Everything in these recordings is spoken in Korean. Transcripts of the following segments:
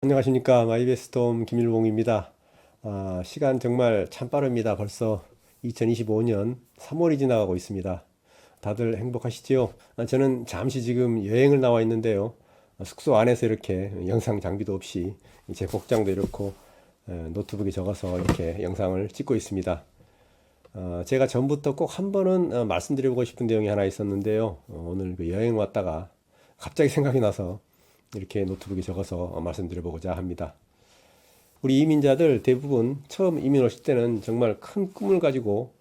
안녕하십니까. 마이베스톰 김일봉입니다. 시간 정말 참 빠릅니다. 벌써 2025년 3월이 지나가고 있습니다. 다들 행복하시지요? 저는 잠시 지금 여행을 나와 있는데요. 숙소 안에서 이렇게 영상 장비도 없이 제 복장도 이렇고 노트북에 적어서 이렇게 영상을 찍고 있습니다. 제가 전부터 꼭 한 번은 말씀드려보고 싶은 내용이 하나 있었는데요. 오늘 그 여행 왔다가 갑자기 생각이 나서 이렇게 노트북에 적어서 말씀드려보고자 합니다. 우리 이민자들 대부분 처음 이민 오실 때는 정말 큰 꿈을 가지고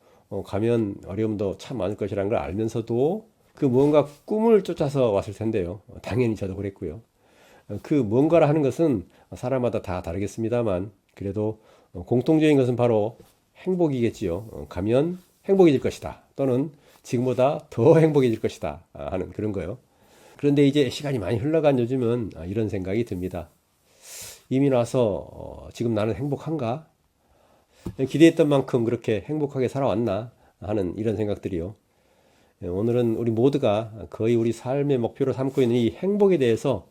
가면 어려움도 참 많을 것이라는 걸 알면서도 그 무언가 꿈을 쫓아서 왔을 텐데요. 당연히 저도 그랬고요. 그 무언가를 하는 것은 사람마다 다 다르겠습니다만 그래도 공통적인 것은 바로 행복이겠지요. 가면 행복해질 것이다. 또는 지금보다 더 행복해질 것이다 하는 그런 거요. 그런데 이제 시간이 많이 흘러간 요즘은 이런 생각이 듭니다. 이민 와서 지금 나는 행복한가? 기대했던 만큼 그렇게 행복하게 살아왔나? 하는 이런 생각들이요. 오늘은 우리 모두가 거의 우리 삶의 목표로 삼고 있는 이 행복에 대해서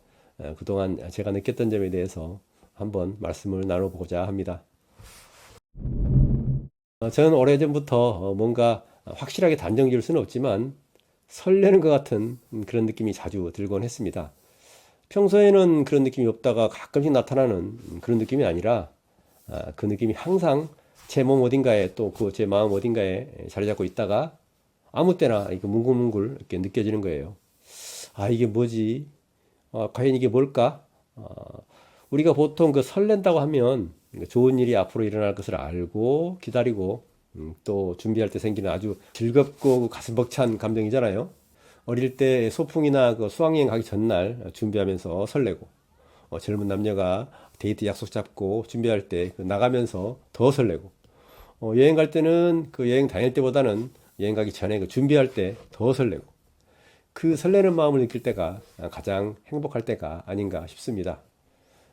그동안 제가 느꼈던 점에 대해서 한번 말씀을 나눠보고자 합니다. 저는 오래전부터 뭔가 확실하게 단정 지을 수는 없지만 설레는 것 같은 그런 느낌이 자주 들곤 했습니다. 평소에는 그런 느낌이 없다가 가끔씩 나타나는 그런 느낌이 아니라 그 느낌이 항상 제 몸 어딘가에 또 그 제 마음 어딘가에 자리 잡고 있다가 아무 때나 이렇게 뭉글뭉글 이렇게 느껴지는 거예요. 이게 뭐지? 과연 이게 뭘까? 우리가 보통 그 설렌다고 하면 좋은 일이 앞으로 일어날 것을 알고 기다리고 또 준비할 때 생기는 아주 즐겁고 가슴 벅찬 감정이잖아요. 어릴 때 소풍이나 그 수학여행 가기 전날 준비하면서 설레고 젊은 남녀가 데이트 약속 잡고 준비할 때 나가면서 더 설레고 여행 갈 때는 그 여행 다닐 때보다는 여행 가기 전에 그 준비할 때 더 설레고 그 설레는 마음을 느낄 때가 가장 행복할 때가 아닌가 싶습니다.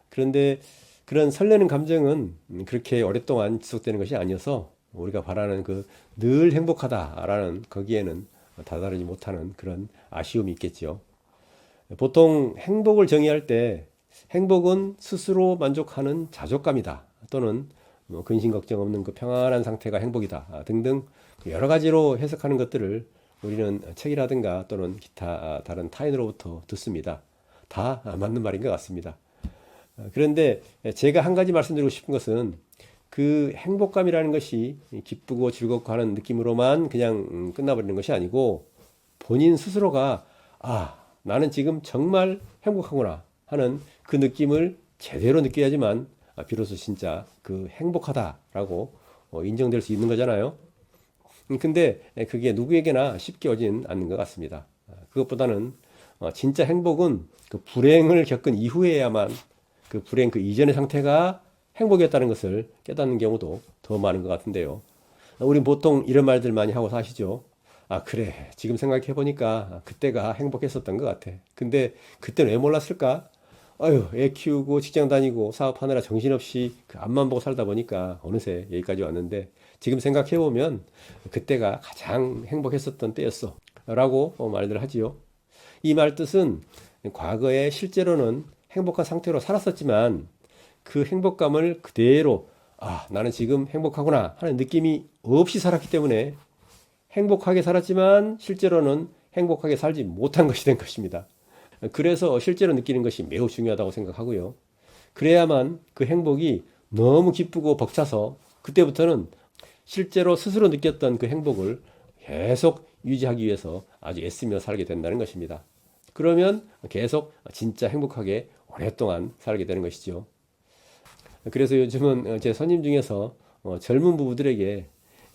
그런데 그런 설레는 감정은 그렇게 오랫동안 지속되는 것이 아니어서 우리가 바라는 그 늘 행복하다라는 거기에는 다다르지 못하는 그런 아쉬움이 있겠지요. 보통 행복을 정의할 때 행복은 스스로 만족하는 자족감이다 또는 근심 걱정 없는 그 평안한 상태가 행복이다 등등 여러 가지로 해석하는 것들을 우리는 책이라든가 또는 기타 다른 타인으로부터 듣습니다. 다 맞는 말인 것 같습니다. 그런데 제가 한 가지 말씀드리고 싶은 것은 그 행복감이라는 것이 기쁘고 즐겁고 하는 느낌으로만 그냥 끝나버리는 것이 아니고 본인 스스로가 나는 지금 정말 행복하구나 하는 그 느낌을 제대로 느껴야지만 비로소 진짜 그 행복하다라고 인정될 수 있는 거잖아요. 근데 그게 누구에게나 쉽게 오진 않는 것 같습니다. 그것보다는 진짜 행복은 그 불행을 겪은 이후에야만 그 불행 그 이전의 상태가 행복이었다는 것을 깨닫는 경우도 더 많은 것 같은데요. 우린 보통 이런 말들 많이 하고 사시죠. 그래. 지금 생각해보니까 그때가 행복했었던 것 같아. 근데 그때는 왜 몰랐을까? 애 키우고 직장 다니고 사업하느라 정신없이 그 앞만 보고 살다 보니까 어느새 여기까지 왔는데 지금 생각해보면 그때가 가장 행복했었던 때였어. 라고 말들 하지요. 이 말 뜻은 과거에 실제로는 행복한 상태로 살았었지만 그 행복감을 그대로 나는 지금 행복하구나 하는 느낌이 없이 살았기 때문에 행복하게 살았지만 실제로는 행복하게 살지 못한 것이 된 것입니다. 그래서 실제로 느끼는 것이 매우 중요하다고 생각하고요. 그래야만 그 행복이 너무 기쁘고 벅차서 그때부터는 실제로 스스로 느꼈던 그 행복을 계속 유지하기 위해서 아주 애쓰며 살게 된다는 것입니다. 그러면 계속 진짜 행복하게 오랫동안 살게 되는 것이죠. 그래서 요즘은 제 손님 중에서 젊은 부부들에게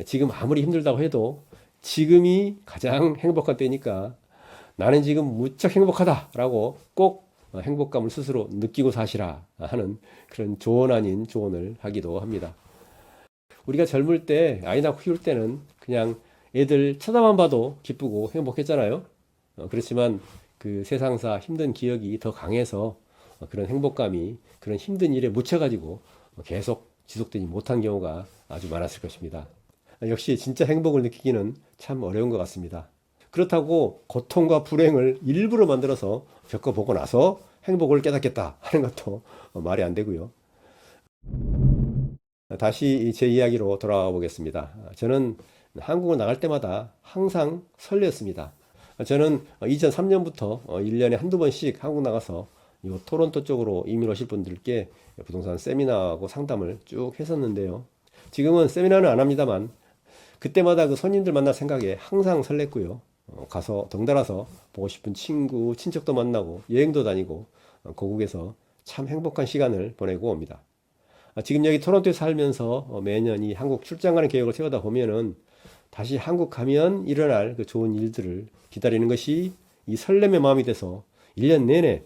지금 아무리 힘들다고 해도 지금이 가장 행복한 때니까 나는 지금 무척 행복하다라고 꼭 행복감을 스스로 느끼고 사시라 하는 그런 조언 아닌 조언을 하기도 합니다. 우리가 젊을 때 아이 낳고 키울 때는 그냥 애들 쳐다만 봐도 기쁘고 행복했잖아요. 그렇지만 그 세상사 힘든 기억이 더 강해서 그런 행복감이 그런 힘든 일에 묻혀가지고 계속 지속되지 못한 경우가 아주 많았을 것입니다. 역시 진짜 행복을 느끼기는 참 어려운 것 같습니다. 그렇다고 고통과 불행을 일부러 만들어서 겪어보고 나서 행복을 깨닫겠다 하는 것도 말이 안 되고요. 다시 제 이야기로 돌아와 보겠습니다. 저는 한국을 나갈 때마다 항상 설레었습니다. 저는 2003년부터 1년에 한두 번씩 한국 나가서 이 토론토 쪽으로 이민 오실 분들께 부동산 세미나하고 상담을 쭉 했었는데요. 지금은 세미나는 안 합니다만 그때마다 그 손님들 만날 생각에 항상 설렜고요. 가서 덩달아서 보고 싶은 친구, 친척도 만나고 여행도 다니고 고국에서 참 행복한 시간을 보내고 옵니다. 지금 여기 토론토에 살면서 매년 이 한국 출장 가는 계획을 세우다 보면은 다시 한국 가면 일어날 그 좋은 일들을 기다리는 것이 이 설렘의 마음이 돼서 1년 내내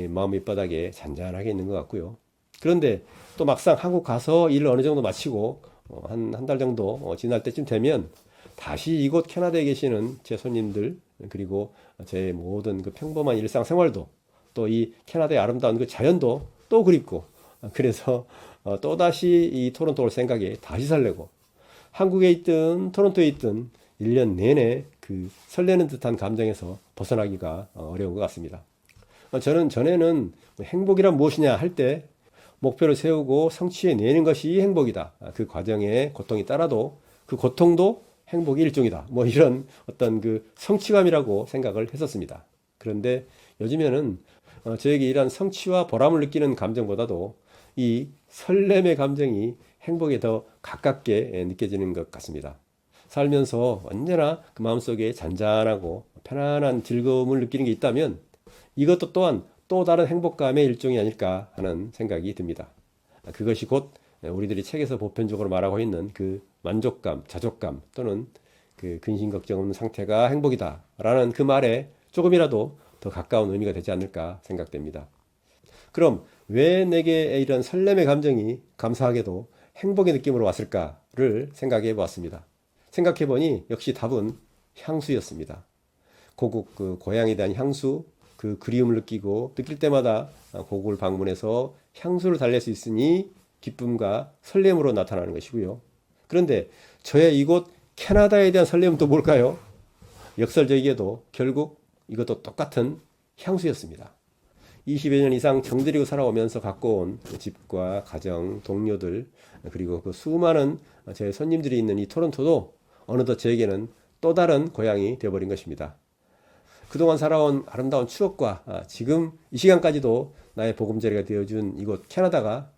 마음 밑바닥에 잔잔하게 있는 것 같고요. 그런데 또 막상 한국 가서 일을 어느 정도 마치고 한 달 정도 지날 때쯤 되면 다시 이곳 캐나다에 계시는 제 손님들 그리고 제 모든 그 평범한 일상생활도 또 이 캐나다의 아름다운 그 자연도 또 그립고 그래서 또다시 이 토론토 올 생각에 다시 설레고 한국에 있든 토론토에 있든 1년 내내 그 설레는 듯한 감정에서 벗어나기가 어려운 것 같습니다. 저는 전에는 행복이란 무엇이냐 할 때 목표를 세우고 성취해내는 것이 행복이다. 그 과정에 고통이 따라도 그 고통도 행복의 일종이다. 뭐 이런 어떤 그 성취감이라고 생각을 했었습니다. 그런데 요즘에는 저에게 이런 성취와 보람을 느끼는 감정보다도 이 설렘의 감정이 행복에 더 가깝게 느껴지는 것 같습니다. 살면서 언제나 그 마음속에 잔잔하고 편안한 즐거움을 느끼는 게 있다면 이것도 또한 또 다른 행복감의 일종이 아닐까 하는 생각이 듭니다. 그것이 곧 우리들이 책에서 보편적으로 말하고 있는 그 만족감, 자족감 또는 그 근심 걱정 없는 상태가 행복이다 라는 그 말에 조금이라도 더 가까운 의미가 되지 않을까 생각됩니다. 그럼 왜 내게 이런 설렘의 감정이 감사하게도 행복의 느낌으로 왔을까를 생각해 보았습니다. 생각해 보니 역시 답은 향수였습니다. 고국 그 고향에 대한 향수, 그 그리움을 느끼고 느낄 때마다 고국을 방문해서 향수를 달랠 수 있으니 기쁨과 설렘으로 나타나는 것이고요. 그런데 저의 이곳 캐나다에 대한 설렘은 또 뭘까요? 역설적이게도 결국 이것도 똑같은 향수였습니다. 20여 년 이상 정들이고 살아오면서 갖고 온 집과 가정, 동료들 그리고 그 수많은 제 손님들이 있는 이 토론토도 어느덧 저에게는 또 다른 고향이 되어버린 것입니다. 그동안 살아온 아름다운 추억과 지금 이 시간까지도 나의 보금자리가 되어준 이곳 캐나다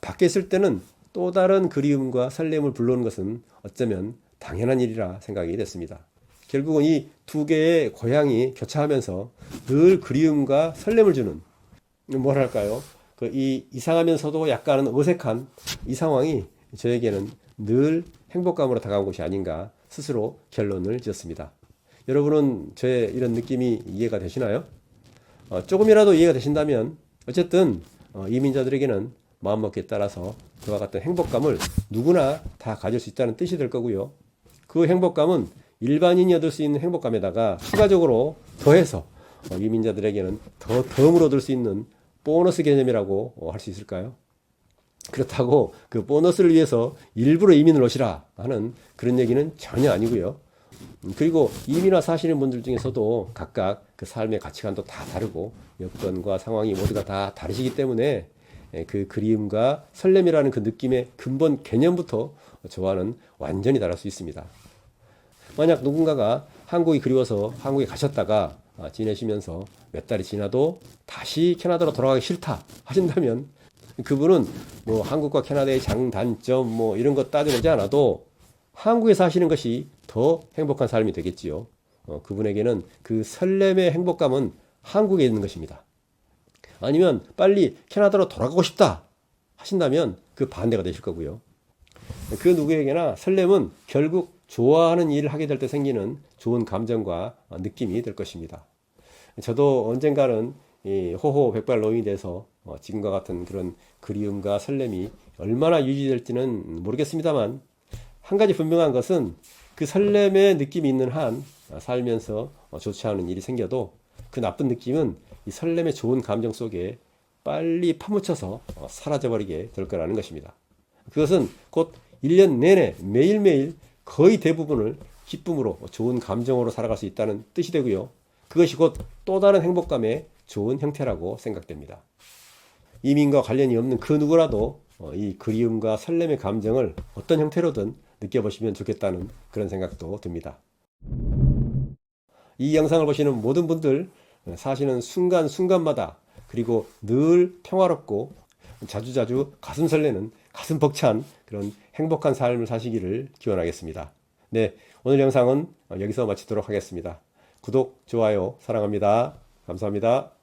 밖에 있을 때는 또 다른 그리움과 설렘을 불러오는 것은 어쩌면 당연한 일이라 생각이 됐습니다. 결국은 이 두 개의 고향이 교차하면서 늘 그리움과 설렘을 주는 뭐랄까요? 그 이 이상하면서도 약간은 어색한 이 상황이 저에게는 늘 행복감으로 다가온 것이 아닌가 스스로 결론을 지었습니다. 여러분은 저의 이런 느낌이 이해가 되시나요? 조금이라도 이해가 되신다면 어쨌든 이민자들에게는 마음먹기에 따라서 그와 같은 행복감을 누구나 다 가질 수 있다는 뜻이 될 거고요. 그 행복감은 일반인이 얻을 수 있는 행복감에다가 추가적으로 더해서 이민자들에게는 덤으로 얻을 수 있는 보너스 개념이라고 할 수 있을까요? 그렇다고 그 보너스를 위해서 일부러 이민을 오시라 하는 그런 얘기는 전혀 아니고요. 그리고 이민 와 사시는 분들 중에서도 각각 그 삶의 가치관도 다 다르고 여건과 상황이 모두가 다 다르시기 때문에 그 그리움과 설렘이라는 그 느낌의 근본 개념부터 저와는 완전히 다를 수 있습니다. 만약 누군가가 한국이 그리워서 한국에 가셨다가 지내시면서 몇 달이 지나도 다시 캐나다로 돌아가기 싫다 하신다면 그분은 뭐 한국과 캐나다의 장단점 뭐 이런 거 따져보지 않아도 한국에 사시는 것이 더 행복한 삶이 되겠지요. 그분에게는 그 설렘의 행복감은 한국에 있는 것입니다. 아니면 빨리 캐나다로 돌아가고 싶다 하신다면 그 반대가 되실 거고요. 그 누구에게나 설렘은 결국 좋아하는 일을 하게 될 때 생기는 좋은 감정과 느낌이 될 것입니다. 저도 언젠가는 이 호호백발노인이 돼서 지금과 같은 그런 그리움과 설렘이 얼마나 유지될지는 모르겠습니다만 한 가지 분명한 것은 그 설렘의 느낌이 있는 한 살면서 좋지 않은 일이 생겨도 그 나쁜 느낌은 이 설렘의 좋은 감정 속에 빨리 파묻혀서 사라져버리게 될 거라는 것입니다. 그것은 곧 1년 내내 매일매일 거의 대부분을 기쁨으로 좋은 감정으로 살아갈 수 있다는 뜻이 되고요. 그것이 곧 또 다른 행복감의 좋은 형태라고 생각됩니다. 이민과 관련이 없는 그 누구라도 이 그리움과 설렘의 감정을 어떤 형태로든 느껴보시면 좋겠다는 그런 생각도 듭니다. 이 영상을 보시는 모든 분들 사시는 순간순간마다 그리고 늘 평화롭고 자주자주 가슴 설레는 가슴 벅찬 그런 행복한 삶을 사시기를 기원하겠습니다. 네, 오늘 영상은 여기서 마치도록 하겠습니다. 구독, 좋아요, 사랑합니다. 감사합니다.